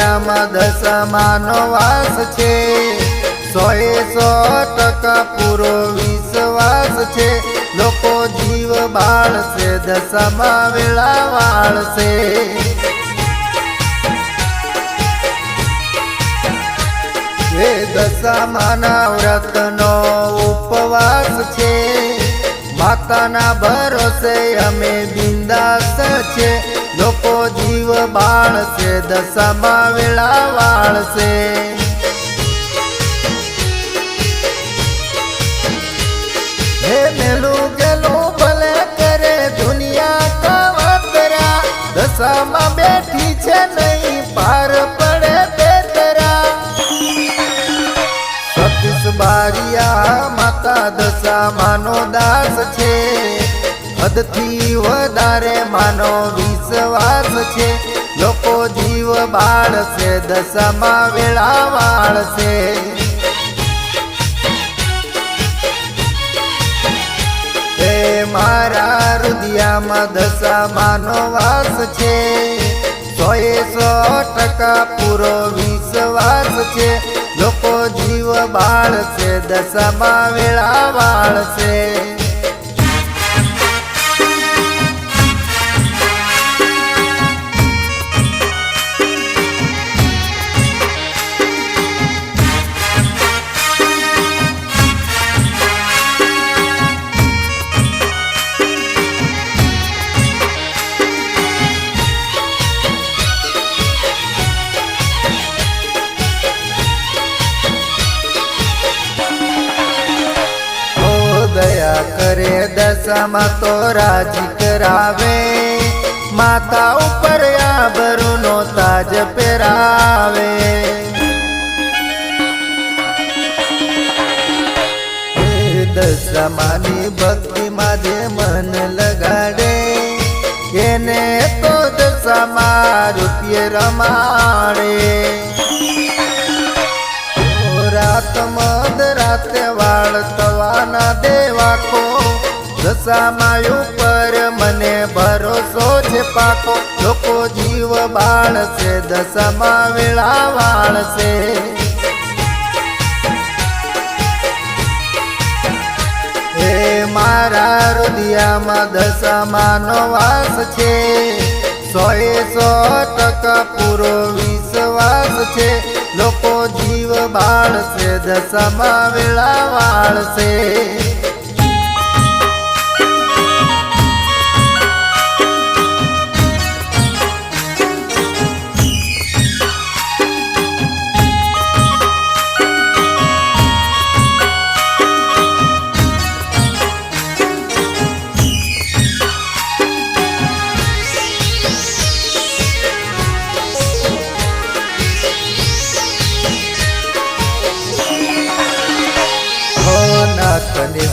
રુદિયામાં દશામાનો વાસ છે, 100% પૂરો વિશ્વાસ છે, લોકો જીવ બાળશે દશામાં વેળા વાળશે। એ દશામાના વ્રતનો ઉપવાસ છે, માતાના ભરોસે અમે બિંદાસ છે, લોકો જીવ બાળશે દશામાં વેળા વાળશે। હે મેલું ગેલું ભલે કરે દુનિયા કાવતરા, દશામાં બેઠી છે નહીં પાર પડે બેતરા। સતીશ બારિયા માતા દશામાનો દાસ છે, હદથી વધારે માનો વિશ્વાસ છે, લોકો જીવ બાળશે દશામાં વેળા વાળશે। મારા રુદિયામાં દશામાનો વાસ છે, 100% પૂરો વિશ્વાસ છે, લોકો જીવ બાળશે દશામાં વેળા વાળશે। દયા કરે દશામાં તો રાજી કરાવે, માતા ઉપર આભરનો તાજ પહેરાવે। દશામાની ભક્તિમાં જે મન લગાડે, એને તો દશામાં રૂપિયે રમાડે। રાત મદ રાતે વાળ તવાના દેવાકો, દશામાં ઉપર મને ભરોસો છે પાકો, લોકો જીવ બાળશે દશામાં વેળા વાળશે। હે મારા રુદિયામાં દશામાનો વાસ છે, 100% પૂરો વિશ્વાસ છે, લોકો જીવ બાળશે દશામાં વેળા વાળશે।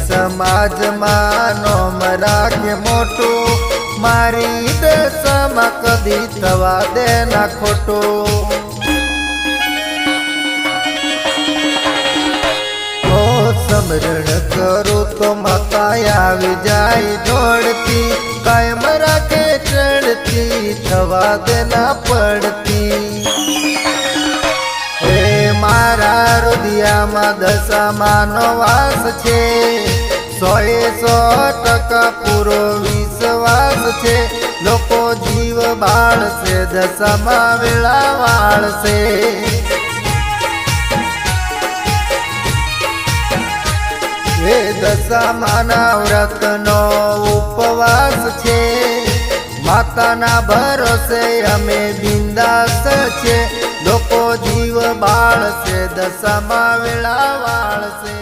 સમાજમાં નોમ રાખે મોટું, મારી દશામાં કદી થવા દે ના ખોટું। સમરણ કરું તો માતા આવી જાય દોડતી, કાયમ રાખે ચડતી થવા દે ના પડતી। મારા રુદિયામાં દશામાનો વાસ છે, 100% પૂરો વિશ્વાસ છે, લોકો જીવ બાળશે દશામાં વેળા વાળશે। એ દશામાના વ્રતનો ઉપવાસ છે, માતાના ભરોસે અમે બિંદાસ છે, લોકો જીવ બાળશે દશામાં વેળા વાળશે।